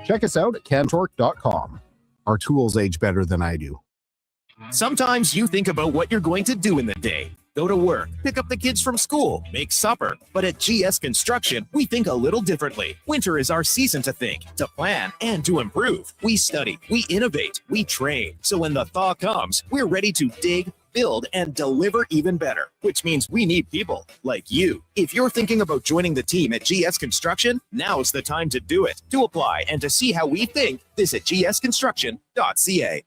Check us out at cantork.com. Our tools age better than I do. Sometimes you think about what you're going to do in the day. Go to work, pick up the kids from school, make supper. But at GS Construction, we think a little differently. Winter is our season to think, to plan, and to improve. We study, we innovate, we train. So when the thaw comes, we're ready to dig, build, and deliver even better, which means we need people like you. If you're thinking about joining the team at GS Construction, now's the time to do it. To apply and to see how we think, visit gsconstruction.ca.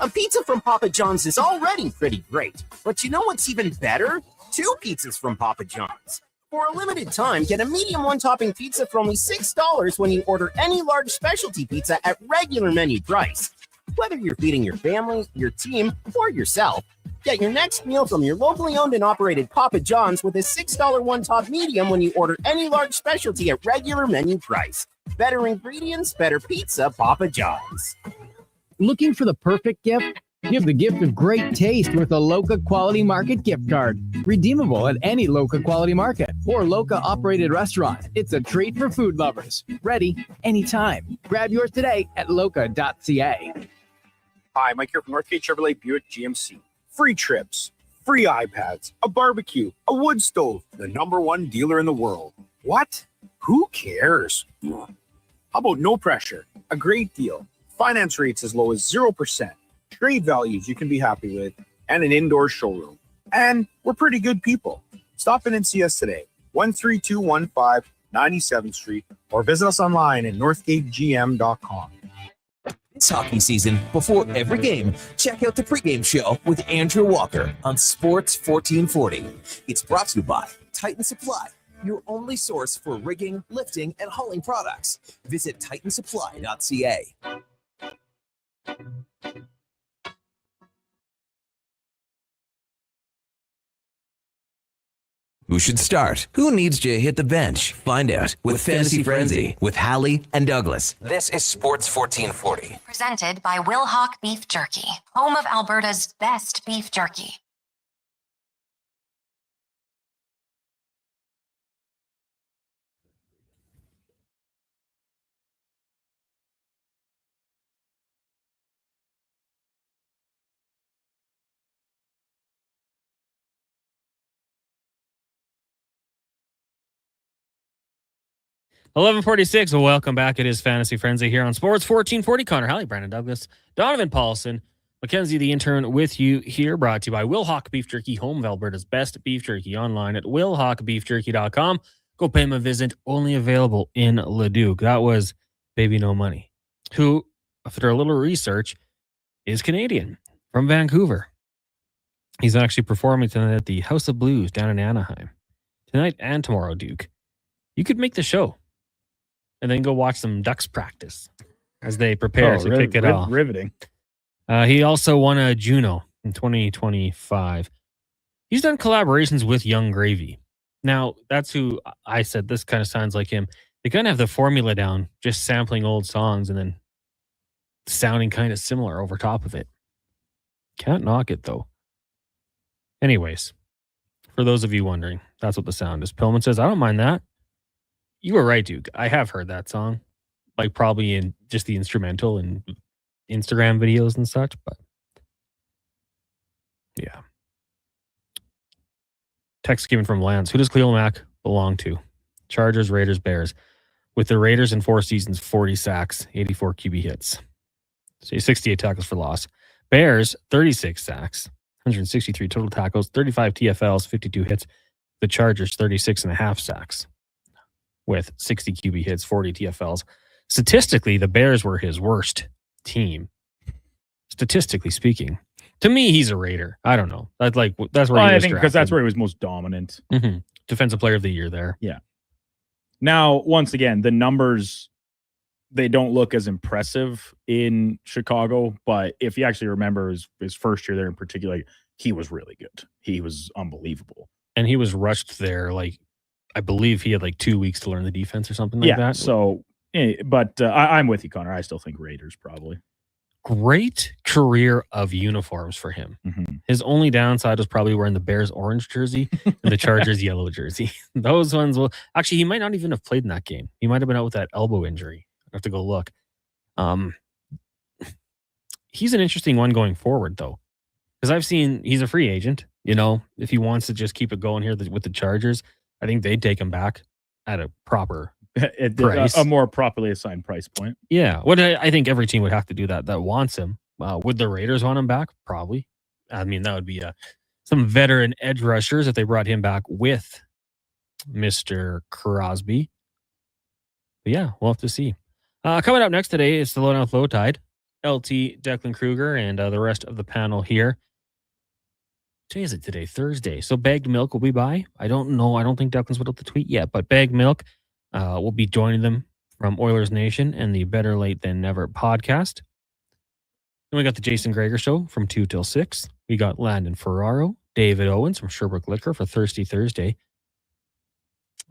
A pizza from Papa John's is already pretty great, but you know what's even better? 2 pizzas from Papa John's. For a limited time, get a medium one-topping pizza for only $6 when you order any large specialty pizza at regular menu price. Whether you're feeding your family, your team, or yourself, get your next meal from your locally owned and operated Papa John's with a $6 one-top medium when you order any large specialty at regular menu price. Better ingredients, better pizza, Papa John's. Looking for the perfect gift? Give the gift of great taste with a Loca Quality Market gift card. Redeemable at any Loca Quality Market or Loca operated restaurant. It's a treat for food lovers. Ready anytime. Grab yours today at loca.ca. Hi, Mike here from Northgate Chevrolet Buick GMC. Free trips, free iPads, a barbecue, a wood stove, the #1 dealer in the world. What? Who cares? How about no pressure, a great deal, finance rates as low as 0%, trade values you can be happy with, and an indoor showroom. And we're pretty good people. Stop in and see us today, 13215 97th Street, or visit us online at northgategm.com. This hockey season, before every game, check out the pregame show with Andrew Walker on Sports 1440. It's brought to you by Titan Supply, your only source for rigging, lifting, and hauling products. Visit titansupply.ca. Who should start? Who needs to hit the bench? Find out with Fantasy Frenzy with Halley and Douglas. This is Sports 1440. Presented by Will Hawk Beef Jerky, home of Alberta's best beef jerky. $11:46. Welcome back. It is Fantasy Frenzy here on Sports 1440. Connor Halley, Brandon Douglas, Donovan Paulson, Mackenzie the intern with you here. Brought to you by Will Hawk Beef Jerky, home of Alberta's best beef jerky. Online at willhawkbeefjerky.com. Go pay him a visit. Only available in Leduc. That was Baby No Money, who, after a little research, is Canadian from Vancouver. He's actually performing tonight at the House of Blues down in Anaheim. Tonight and tomorrow, Duke. You could make the show and then go watch some Ducks practice as they prepare to kick it off. Riveting. He also won a Juno in 2025. He's done collaborations with Young Gravy. Now, that's who I said this kind of sounds like him. They kind of have the formula down, just sampling old songs and then sounding kind of similar over top of it. Can't knock it, though. Anyways, for those of you wondering, that's what the sound is. Pillman says, I don't mind that. You were right, Duke. I have heard that song, like probably in just the instrumental and Instagram videos and such, but yeah. Text given from Lance. Who does Cleo Mack belong to? Chargers, Raiders, Bears. With the Raiders in 4 seasons, 40 sacks, 84 QB hits. So 68 tackles for loss. Bears, 36 sacks, 163 total tackles, 35 TFLs, 52 hits. The Chargers, 36.5 sacks with 60 QB hits, 40 TFLs. Statistically, the Bears were his worst team. Statistically speaking. To me, he's a Raider. I don't know. That's where he was I think because drafted. that's where he was most dominant. Mm-hmm. Defensive Player of the Year there. Yeah. Now, once again, the numbers, they don't look as impressive in Chicago, but if you actually remember his first year there in particular, he was really good. He was unbelievable. And he was rushed there, I believe he had 2 weeks to learn the defense or something like that. So, but I'm with you, Connor. I still think Raiders probably. Great career of uniforms for him. Mm-hmm. His only downside was probably wearing the Bears orange jersey and the Chargers yellow jersey. Those ones will actually, he might not even have played in that game. He might have been out with that elbow injury. I have to go look. He's an interesting one going forward though, because I've seen he's a free agent. If he wants to just keep it going here with the Chargers, I think they'd take him back at a proper price, a more properly assigned price point. Yeah, I think every team would have to do that wants him. Would the Raiders want him back? Probably. I mean, that would be some veteran edge rushers if they brought him back with Mr. Crosby. But yeah, we'll have to see. Coming up next today is the Low Down Low Tide. LT, Declan Kruger, and the rest of the panel here. Today is it today? Thursday. So Bagged Milk will be by. I don't know. I don't think Declan's put out the tweet yet, but Bagged Milk will be joining them from Oilers Nation and the Better Late Than Never podcast. Then we got the Jason Greger Show from 2 till 6. We got Landon Ferraro, David Owens from Sherbrooke Liquor for Thirsty Thursday.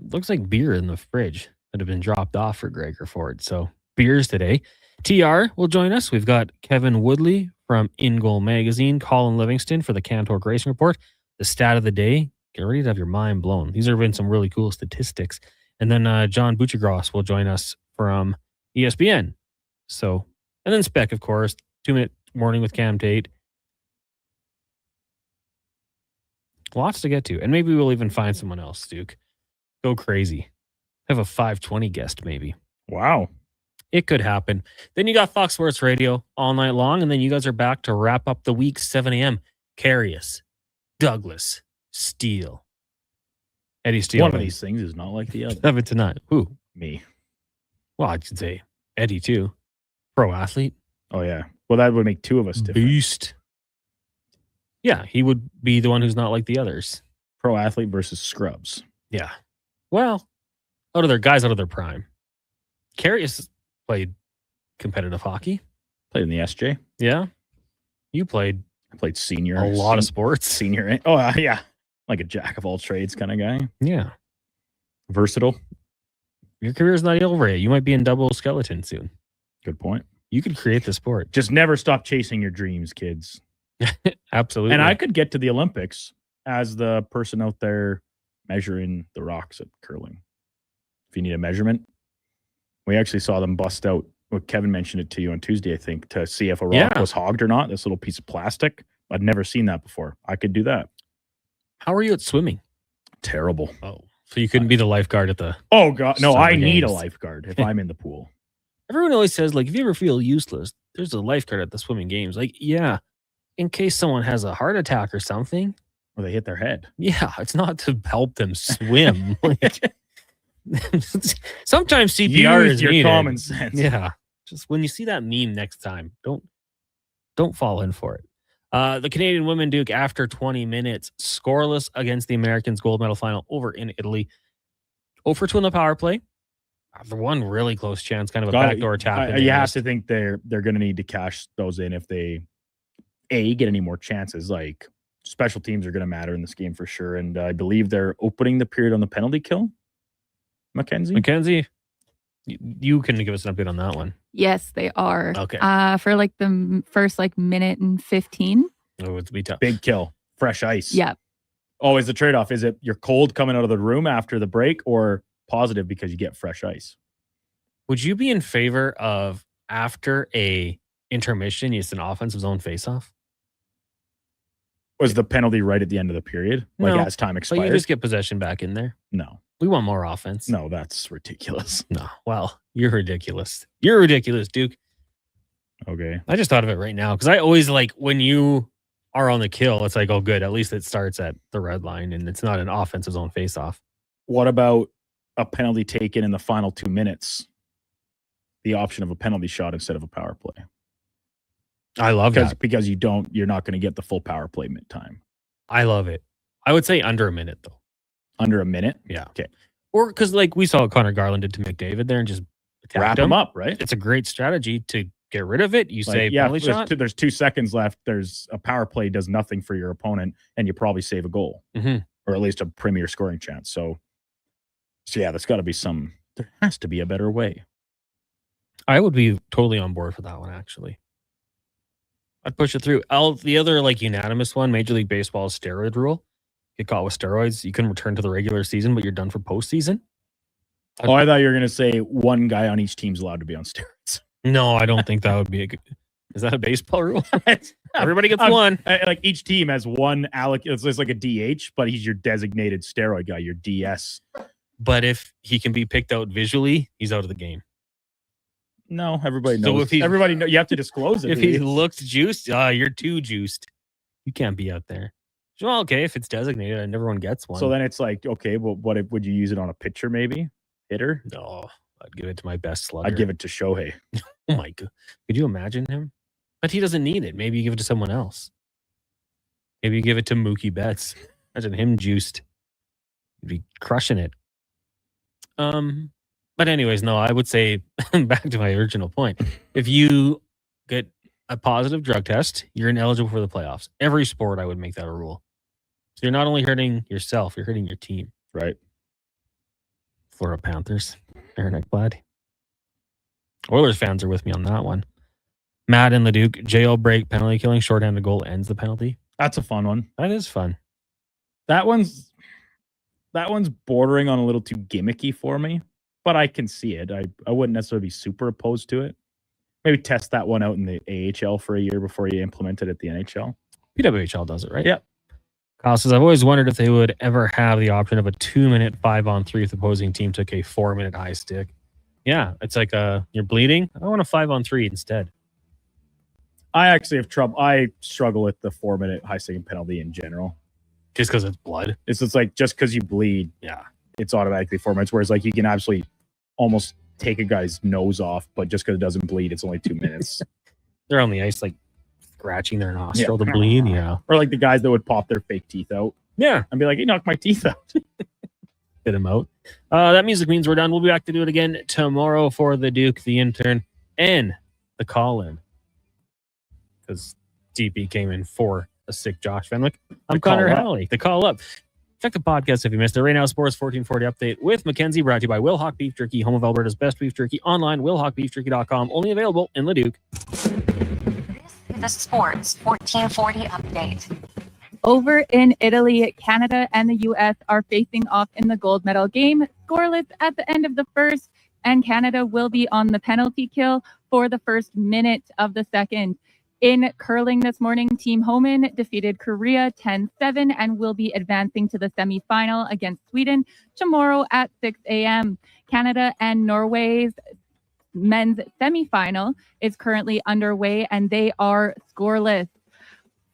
Looks like beer in the fridge that have been dropped off for Greger Ford. So beers today. TR will join us. We've got Kevin Woodley from In Goal Magazine, Colin Livingston for the Cantor Racing Report, the stat of the day. Get ready to have your mind blown. These have been some really cool statistics. And then John Buchagros will join us from ESPN. So, and then Spec, of course, 2-minute morning with Cam Tate. Lots to get to. And maybe we'll even find someone else, Duke. Go crazy. Have a 520 guest, maybe. Wow. It could happen. Then you got Fox Sports Radio all night long, and then you guys are back to wrap up the week, 7 a.m. Carius, Douglas, Steele. Eddie Steele. One of these things is not like the other. 7 to 9. Who? Me. Well, I should say Eddie, too. Pro athlete. Oh, yeah. Well, that would make two of us different. Beast. Yeah, he would be the one who's not like the others. Pro athlete versus scrubs. Yeah. Well, out of their prime. Carius played competitive hockey. Played in the SJ. Yeah. You played. I played senior. A lot of sports. Senior. Oh, yeah. Like a jack of all trades kind of guy. Yeah. Versatile. Your career's not over yet. You might be in double skeleton soon. Good point. You could create the sport. Just never stop chasing your dreams, kids. Absolutely. And I could get to the Olympics as the person out there measuring the rocks at curling. If you need a measurement. We actually saw them bust out. Well, Kevin mentioned it to you on Tuesday, I think, to see if a rock was hogged or not. This little piece of plastic. I'd never seen that before. I could do that. How are you at swimming? Terrible. Oh, so you couldn't be the lifeguard at the... Oh, God. No, I need games. a lifeguard if I'm in the pool. Everyone always says, if you ever feel useless, there's a lifeguard at the swimming games. Yeah, in case someone has a heart attack or something. Or they hit their head. Yeah, it's not to help them swim. Sometimes CPR is your needed. common sense. Yeah. Just when you see that meme next time, don't fall in for it. The Canadian women, Duke, after 20 minutes, scoreless against the Americans' gold medal final over in Italy. 0 for 2 on the power play. The one really close chance, kind of a backdoor tap. You have to think they're going to need to cash those in if they get any more chances. Like special teams are going to matter in this game for sure. And I believe they're opening the period on the penalty kill. Mackenzie, you can give us an update on that one. Yes, they are. Okay. For the first minute and 15. Oh, it's be tough. Big kill, fresh ice. Yep. Oh, is the trade-off? Is it you're cold coming out of the room after the break, or positive because you get fresh ice? Would you be in favor of after a intermission, it's an offensive zone faceoff? Was the penalty right at the end of the period? No, as time expired? But you just get possession back in there. No. We want more offense. No, that's ridiculous. No. Well, you're ridiculous. You're ridiculous, Duke. Okay. I just thought of it right now because I always like when you are on the kill, it's like, oh, good. At least it starts at the red line and it's not an offensive zone faceoff. What about a penalty taken in the final 2 minutes? The option of a penalty shot instead of a power play. I love that. Because you're not going to get the full power play time. I love it. I would say under a minute, though. Under a minute? Yeah. Okay. Or because like we saw what Connor Garland did to McDavid there and just wrap him up, right? It's a great strategy to get rid of it. You say penalty shot. There's 2 seconds left. There's a power play does nothing for your opponent, and you probably save a goal. Or at least a premier scoring chance. So yeah, there's got to be there has to be a better way. I would be totally on board for that one, actually. I'd push it through. The other like unanimous one, Major League Baseball's steroid rule. Get caught with steroids, you can return to the regular season, but you're done for postseason. Oh, I thought you were going to say one guy on each team's allowed to be on steroids. No, I don't think that would be a good. Is that a baseball rule? Everybody gets one. Like each team has one it's like a DH, but he's your designated steroid guy, your DS. But if he can be picked out visually, he's out of the game. No, everybody knows. So if everybody know you have to disclose it. If he looks juiced, you're too juiced. You can't be out there. Well, okay, if it's designated and everyone gets one. So then it's like, okay, well, would you use it on a pitcher maybe? Hitter? No, I'd give it to my best slugger. I'd give it to Shohei. Oh my God. Could you imagine him? But he doesn't need it. Maybe you give it to someone else. Maybe you give it to Mookie Betts. Imagine him juiced. He'd be crushing it. But anyways, no, I would say back to my original point. If you get a positive drug test, you're ineligible for the playoffs. Every sport, I would make that a rule. So you're not only hurting yourself, you're hurting your team. Right. Florida Panthers. Aaron Ekblad. Oilers fans are with me on that one. Matt and the Duke. Jailbreak, penalty killing, shorthanded goal ends the penalty. That's a fun one. That is fun. That one's bordering on a little too gimmicky for me, but I can see it. I wouldn't necessarily be super opposed to it. Maybe test that one out in the AHL for a year before you implement it at the NHL. PWHL does it, right? Yep. Kyle says, I've always wondered if they would ever have the option of a 2-minute 5-on-3 if the opposing team took a 4-minute high stick. Yeah, it's like you're bleeding. I want a 5-on-3 instead. I actually have trouble. I struggle with the 4-minute high sticking penalty in general. Just because it's blood? It's like just because you bleed, yeah, it's automatically 4 minutes. Whereas like you can absolutely almost take a guy's nose off, but just because it doesn't bleed, it's only 2 minutes. They're on the ice like scratching their nostril to bleed, yeah. Or like the guys that would pop their fake teeth out. Yeah. And be like, you knocked my teeth out. Get them out. That music means we're done. We'll be back to do it again tomorrow for the Duke, the intern, and the call-in. Because DP came in for a sick Josh Fenwick. I'm Connor Halley. The call up. Check the podcast if you missed it. Right now, Sports 1440 update with Mackenzie, brought to you by Will Hawk Beef Jerky, home of Alberta's best beef jerky. Online, willhawkbeefjerky.com. Only available in Leduc. The Sports 1440 update. Over in Italy, Canada and the U.S. are facing off in the gold medal game. Scoreless at the end of the first, and Canada will be on the penalty kill for the first minute of the second. In curling this morning, Team Homan defeated Korea 10-7 and will be advancing to the semifinal against Sweden tomorrow at 6 a.m. Canada and Norway's men's semifinal is currently underway, and they are scoreless.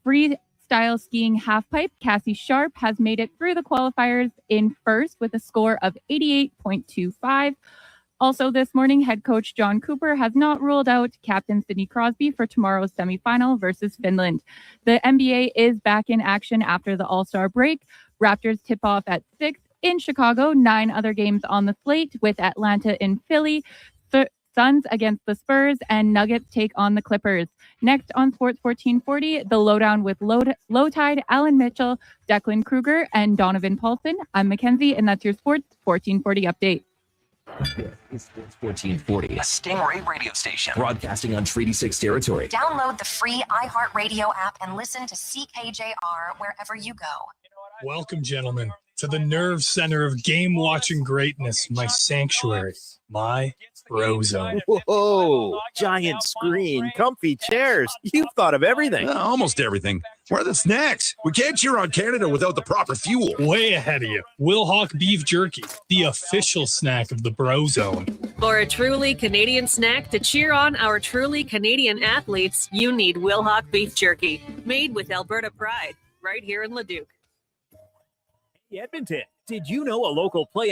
Freestyle skiing halfpipe, Cassie Sharp has made it through the qualifiers in first with a score of 88.25. Also this morning, head coach John Cooper has not ruled out captain Sidney Crosby for tomorrow's semifinal versus Finland. The NBA is back in action after the All-Star break. Raptors tip off at 6 in Chicago. 9 other games on the slate with Atlanta and Philly. Suns against the Spurs, and Nuggets take on the Clippers. Next on Sports 1440, the lowdown with Low Tide, Alan Mitchell, Declan Kruger, and Donovan Paulson. I'm Mackenzie, and that's your Sports 1440 update. It's Sports 1440, a Stingray radio station broadcasting on Treaty 6 territory. Download the free iHeartRadio app and listen to CKJR wherever you go. Welcome, gentlemen, to the nerve center of game-watching greatness, my sanctuary, my Bro Zone. Whoa, giant screen, comfy chairs. You've thought of everything. Almost everything. Where are the snacks? We can't cheer on Canada without the proper fuel. Way ahead of you. Wilhauk Beef Jerky, the official snack of the Bro Zone. For a truly Canadian snack to cheer on our truly Canadian athletes, you need Wilhauk Beef Jerky, made with Alberta pride, right here in Leduc. Edmonton, did you know a local play